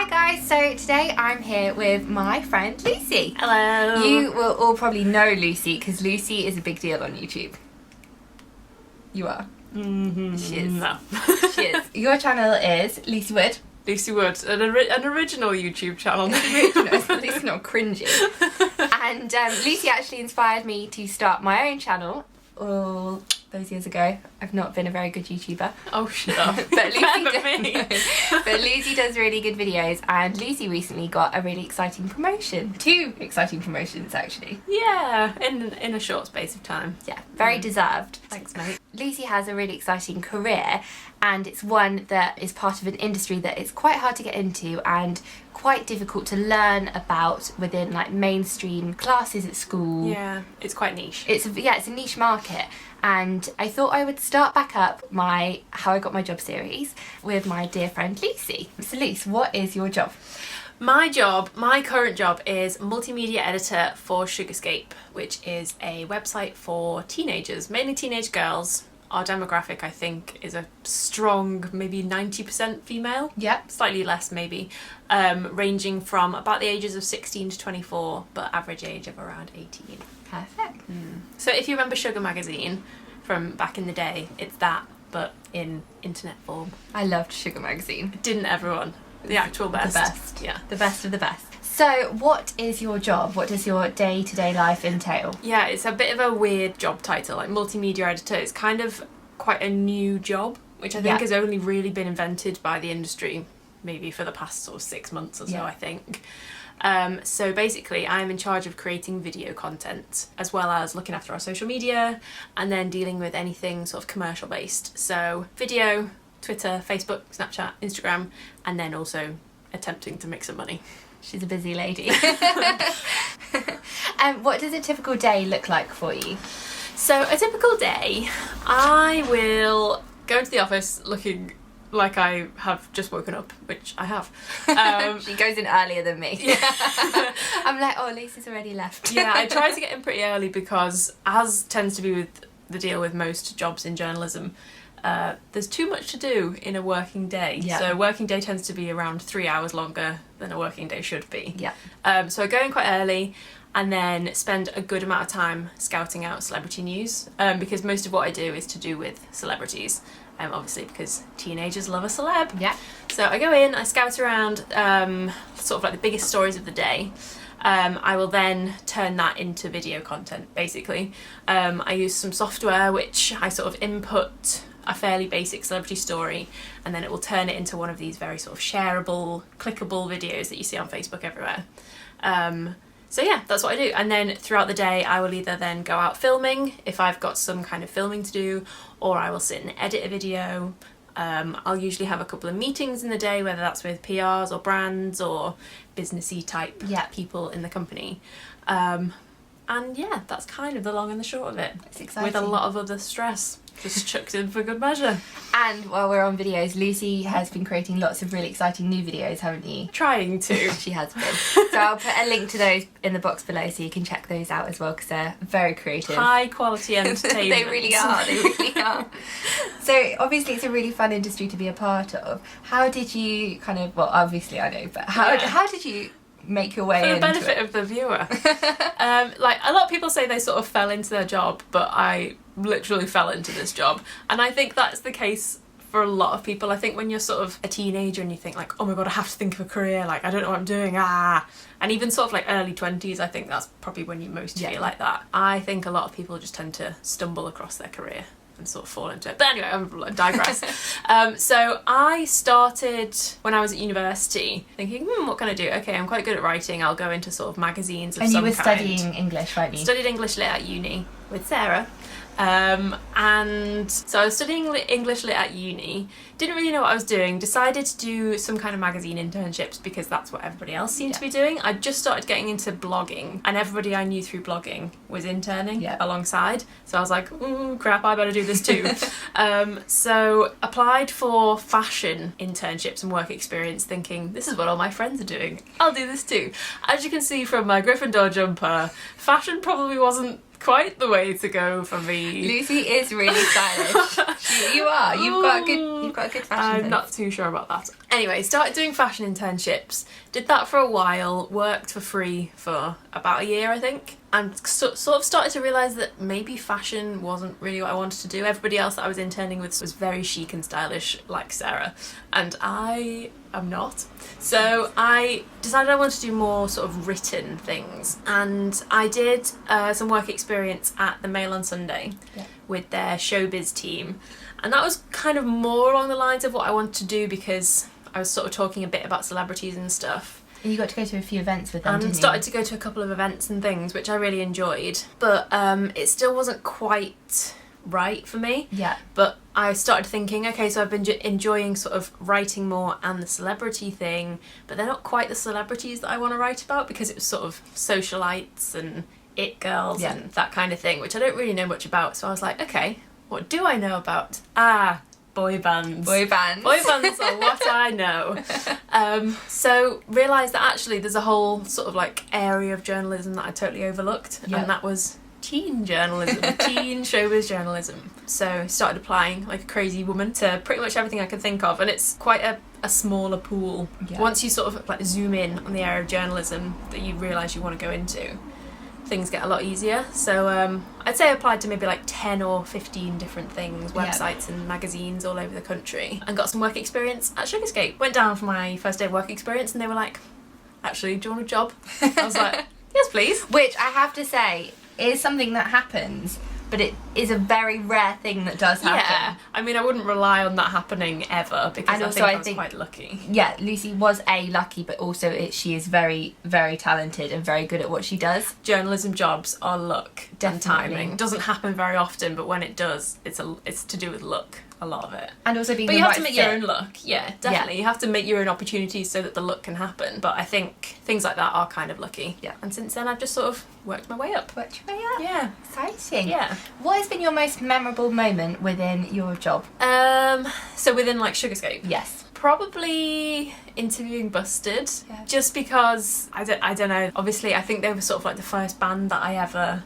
Hi guys, so today I'm here with my friend Lucy. Hello. You will all probably know Lucy because Lucy is a big deal on YouTube. You are? Mm-hmm. She is. No. She is. Your channel is Lucy Wood. Lucy Wood, an original YouTube channel. It's at least not cringy. And Lucy actually inspired me to start my own channel all those years ago. I've not been a very good YouTuber. Oh, shut up. But Lucy does really good videos, and Lucy recently got a really exciting promotion. 2 exciting promotions, actually. Yeah, in a short space of time. Yeah, very deserved. Thanks, mate. Lucy has a really exciting career, and it's one that is part of an industry that is quite hard to get into and quite difficult to learn about within like mainstream classes at school. Yeah, it's quite niche. It's a niche market, and I thought I would start back up my How I Got My Job series with my dear friend Lucy. So Lucy, what is your job? My current job is Multimedia Editor for Sugarscape, which is a website for teenagers, mainly teenage girls. Our demographic, I think, is a strong, maybe 90% female. Yep. Slightly less, maybe. Ranging from about the ages of 16 to 24, but average age of around 18. Perfect. So if you remember Sugar magazine from back in the day, it's that, but in internet form. I loved Sugar magazine. Didn't everyone? The actual best. The best. Yeah. The best of the best. So what is your job? What does your day-to-day life entail? Yeah, it's a bit of a weird job title, like multimedia editor. It's kind of quite a new job, which I think has only really been invented by the industry maybe for the past sort of 6 months or so, I think. So basically I'm in charge of creating video content as well as looking after our social media and then dealing with anything sort of commercial based. So video, Twitter, Facebook, Snapchat, Instagram, and then also attempting to make some money. She's a busy lady. What does a typical day look like for you? So a typical day, I will go into the office looking like I have just woken up, which I have. She goes in earlier than me. Yeah. I'm like, oh, Lucy's already left. Yeah, I try to get in pretty early because, as tends to be with the deal with most jobs in journalism, there's too much to do in a working day. Yeah. So a working day tends to be around 3 hours longer than a working day should be. Yeah. So I go in quite early and then spend a good amount of time scouting out celebrity news, because most of what I do is to do with celebrities, obviously because teenagers love a celeb. Yeah. So I go in, I scout around sort of like the biggest stories of the day. I will then turn that into video content, basically. I use some software which I sort of input a fairly basic celebrity story, and then it will turn it into one of these very sort of shareable, clickable videos that you see on Facebook everywhere. So yeah, that's what I do. And then throughout the day, I will either then go out filming if I've got some kind of filming to do, or I will sit and edit a video. I'll usually have a couple of meetings in the day, whether that's with PRs or brands or businessy type people in the company. And yeah, that's kind of the long and the short of it. It's exciting. With a lot of other stress just chucked in for good measure. And while we're on videos, Lucy has been creating lots of really exciting new videos, haven't you? Trying to. She has been. So I'll put a link to those in the box below so you can check those out as well, because they're very creative. High quality entertainment. They really are. They really are. So obviously it's a really fun industry to be a part of. How did you kind of, well, obviously I know, but how did you make your way for the into benefit of the viewer? Like a lot of people say they sort of fell into their job, but I literally fell into this job, and I think that's the case for a lot of people. I think when you're sort of a teenager and you think like, oh my god, I have to think of a career, like I don't know what I'm doing, and even sort of like early 20s, I think that's probably when you most feel like that. I think a lot of people just tend to stumble across their career and sort of fall into it. But anyway, I digress. So I started when I was at university thinking, what can I do? Okay, I'm quite good at writing. I'll go into sort of magazines of some kind. And you were studying English, weren't you? Studied English lit at uni with Sarah. And so I was studying English lit at uni, didn't really know what I was doing, decided to do some kind of magazine internships because that's what everybody else seemed to be doing. I just started getting into blogging, and everybody I knew through blogging was interning alongside, so I was like, crap, I better do this too. So applied for fashion internships and work experience thinking, this is what all my friends are doing, I'll do this too. As you can see from my Gryffindor jumper, fashion probably wasn't quite the way to go for me. Lucy is really stylish. You are. You've got a good fashion I'm sense. not too sure about that. Anyway, started doing fashion internships. Did that for a while. Worked for free for about a year, I think. And sort of started to realise that maybe fashion wasn't really what I wanted to do. Everybody else that I was interning with was very chic and stylish, like Sarah. And I am not. So I decided I wanted to do more sort of written things. And I did some work experience at the Mail on Sunday with their showbiz team. And that was kind of more along the lines of what I wanted to do, because I was sort of talking a bit about celebrities and stuff. And you got to go to a few events with them, didn't And you? started to go to a couple of events and things, which I really enjoyed. But it still wasn't quite right for me. Yeah. But I started thinking, okay, so I've been enjoying sort of writing more and the celebrity thing, but they're not quite the celebrities that I want to write about, because it was sort of socialites and it girls and that kind of thing, which I don't really know much about. So I was like, okay, what do I know about? Boy bands. Boy bands. Boy bands are what I know. So realised that actually there's a whole sort of like area of journalism that I totally overlooked, and that was teen journalism, teen showbiz journalism. So started applying like a crazy woman to pretty much everything I could think of, and it's quite a smaller pool. Yeah. Once you sort of like zoom in on the area of journalism that you realise you want to go into, things get a lot easier. So I'd say I applied to maybe like 10 or 15 different things, websites and magazines all over the country, and got some work experience at Sugarscape. Went down for my first day of work experience and they were like, actually, do you want a job? I was like, yes please. Which I have to say is something that happens, but it is a very rare thing that does happen. Yeah, I mean, I wouldn't rely on that happening ever, because And I also think I I was think- quite lucky. Yeah, Lucy was lucky, but also she is very, very talented and very good at what she does. Journalism jobs are luck and Definitely. timing. It doesn't happen very often, but when it does, it's to do with luck, a lot of it. And also being But the you have right to make fit. your own luck. Yeah, definitely. You have to make your own opportunities so that the luck can happen. But I think things like that are kind of lucky. Yeah. And since then, I've just sort of worked my way up. Worked your way up. Yeah. Exciting. Yeah. What has been your most memorable moment within your job? So within like Sugarscape, Yes. probably interviewing Busted. Yeah. Just because I don't know. Obviously, I think they were sort of like the first band that I ever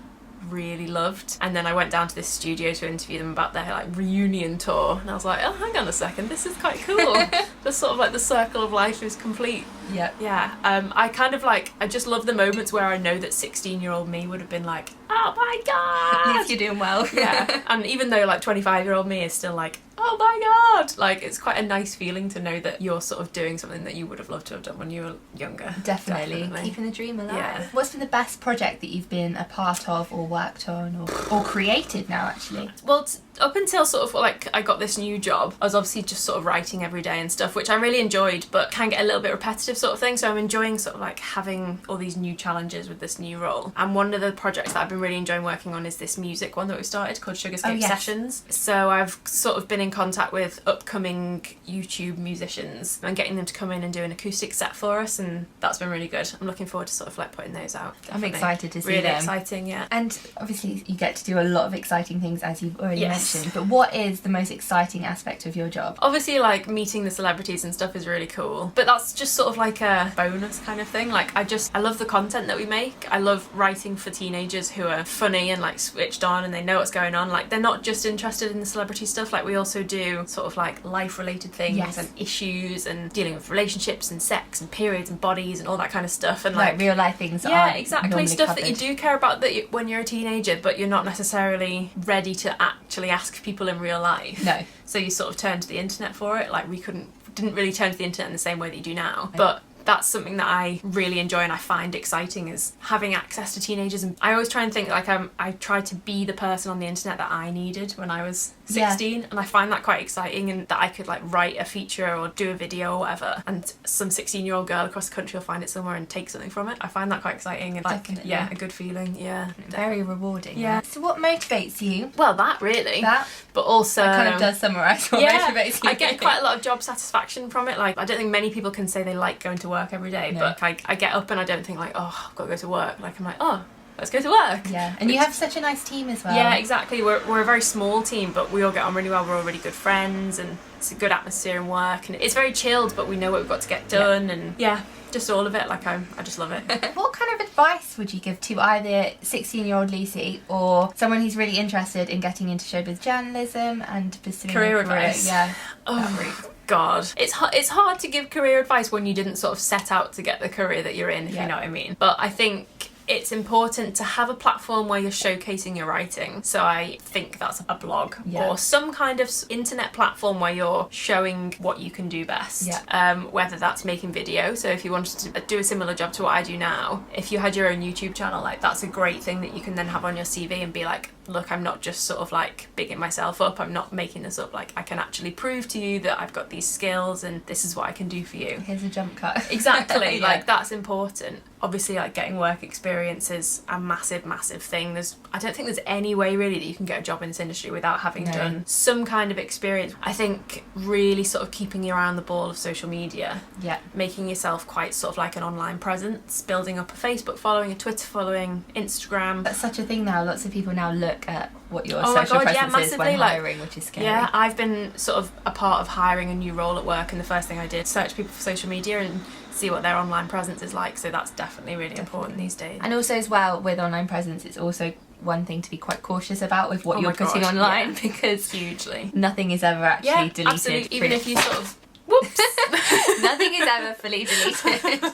really loved, and then I went down to this studio to interview them about their like reunion tour, and I was like, oh, hang on a second, this is quite cool. Just sort of like the circle of life is complete. Yep. Yeah. I kind of like, I just love the moments where I know that 16-year-old me would have been like, oh my god. Yes, you're doing well. Yeah. And even though like 25-year-old me is still like, oh my god, like it's quite a nice feeling to know that you're sort of doing something that you would have loved to have done when you were younger. Definitely. Keeping the dream alive. Yeah. What's been the best project that you've been a part of or worked on or created now, actually? Well, up until sort of like I got this new job, I was obviously just sort of writing every day and stuff, which I really enjoyed, but can get a little bit repetitive sort of thing. So I'm enjoying sort of like having all these new challenges with this new role. And one of the projects that I've been really enjoying working on is this music one that we've started called Sugarscape Sessions. So I've sort of been in contact with upcoming YouTube musicians and getting them to come in and do an acoustic set for us, and that's been really good. I'm looking forward to sort of like putting those out. I'm Definitely. excited to see really them. exciting, yeah. And obviously you get to do a lot of exciting things, as you've already Yes. mentioned, but what is the most exciting aspect of your job? Obviously, like meeting the celebrities and stuff is really cool, but that's just sort of like a bonus kind of thing. Like I love the content that we make. I love writing for teenagers who are funny and like switched on and they know what's going on. Like they're not just interested in the celebrity stuff. Like we also do sort of like life related things and issues and dealing with relationships and sex and periods and bodies and all that kind of stuff. And Like real life things that yeah, aren't exactly, normally stuff covered. that you do care about when you're a teenager, but you're not necessarily ready to actually ask people in real life. No. So you sort of turn to the internet for it. Like we didn't really turn to the internet in the same way that you do now. But that's something that I really enjoy and I find exciting, is having access to teenagers. And I always try and think like I tried to be the person on the internet that I needed when I was 16, and I find that quite exciting, and that I could like write a feature or do a video or whatever, and some 16-year-old girl across the country will find it somewhere and take something from it. I find that quite exciting and like Definitely. a good feeling. Yeah, Very rewarding. Yeah. So what motivates you? well, that really, That but also kind of does summarise what motivates you. I get quite a lot of job satisfaction from it. Like I don't think many people can say they like going to work every day, No. but I get up and I don't think like, oh, I've got to go to work. Like I'm like, oh, let's go to work. Yeah, and you have such a nice team as well. Yeah, exactly. We're a very small team, but we all get on really well. We're all really good friends, and it's a good atmosphere in work, and it's very chilled, but we know what we've got to get done, and yeah, just all of it. Like I just love it. What kind of advice would you give to either 16-year-old Lucy or someone who's really interested in getting into showbiz journalism and pursuing Career a career? advice. Yeah. Oh God, it's hard to give career advice when you didn't sort of set out to get the career that you're in, if you know what I mean. But I think it's important to have a platform where you're showcasing your writing. So I think that's a blog or some kind of internet platform where you're showing what you can do best. Whether that's making video. So if you wanted to do a similar job to what I do now, if you had your own YouTube channel, like that's a great thing that you can then have on your CV and be like, look, I'm not just sort of like bigging myself up. I'm not making this up. Like I can actually prove to you that I've got these skills and this is what I can do for you. Here's a jump cut. Exactly. Like that's important. Obviously, like getting work experience is a massive thing. I don't think there's any way really that you can get a job in this industry without having done some kind of experience. I think really sort of keeping your eye on the ball of social media, making yourself quite sort of like an online presence, building up a Facebook following, a Twitter following, Instagram. That's such a thing now. Lots of people now look at what your social presence is when hiring, which is scary. Yeah, I've been sort of a part of hiring a new role at work, and the first thing I did, search people for social media and see what their online presence is like. So that's definitely really important these days. And also as well with online presence, it's also one thing to be quite cautious about with what you're putting online, because hugely nothing is ever actually deleted. Absolutely. Even if you sort of whoops, nothing is ever fully deleted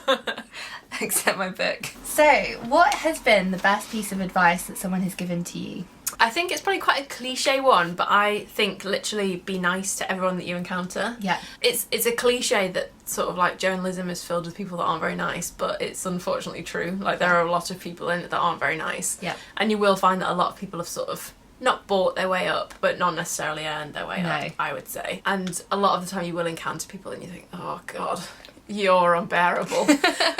except my book. So what has been the best piece of advice that someone has given to you? I think it's probably quite a cliche one, but I think literally be nice to everyone that you encounter. Yeah. It's a cliche that sort of like journalism is filled with people that aren't very nice, but it's unfortunately true. Like there are a lot of people in it that aren't very nice. Yeah. And you will find that a lot of people have sort of not bought their way up, but not necessarily earned their way up, I would say. And a lot of the time you will encounter people and you think, oh God, you're unbearable.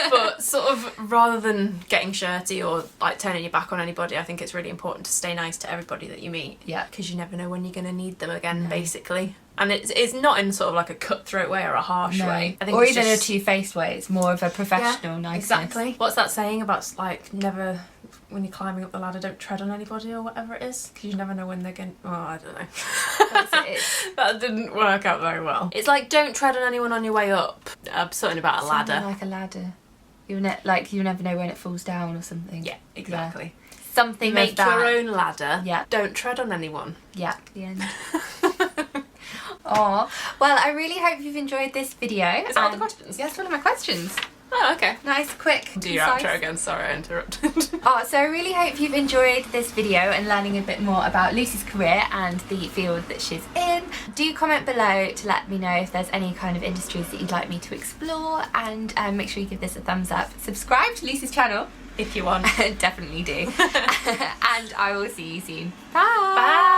But sort of rather than getting shirty or like turning your back on anybody, I think it's really important to stay nice to everybody that you meet. Yeah. Because you never know when you're going to need them again, basically. And it's not in sort of like a cutthroat way or a harsh way. I think or it's even just a two-faced way. It's more of a professional niceness. Exactly. What's that saying about like never, when you're climbing up the ladder, don't tread on anybody or whatever it is? Because you never know when they're going. Oh, I don't know. That didn't work out very well. It's like don't tread on anyone on your way up. Something about a ladder. Something like a ladder. You never know when it falls down or something. Yeah, exactly. Yeah. Something Make like that. your own ladder. Yeah. Don't tread on anyone. Yeah. The end. Oh, well, I really hope you've enjoyed this video. Is that all the questions? Yes, one of my questions. Oh, okay. Nice, quick, Do your outro again. Sorry, I interrupted. So I really hope you've enjoyed this video and learning a bit more about Lucy's career and the field that she's in. Do comment below to let me know if there's any kind of industries that you'd like me to explore, and make sure you give this a thumbs up. Subscribe to Lucy's channel if you want. Definitely do. And I will see you soon. Bye. Bye.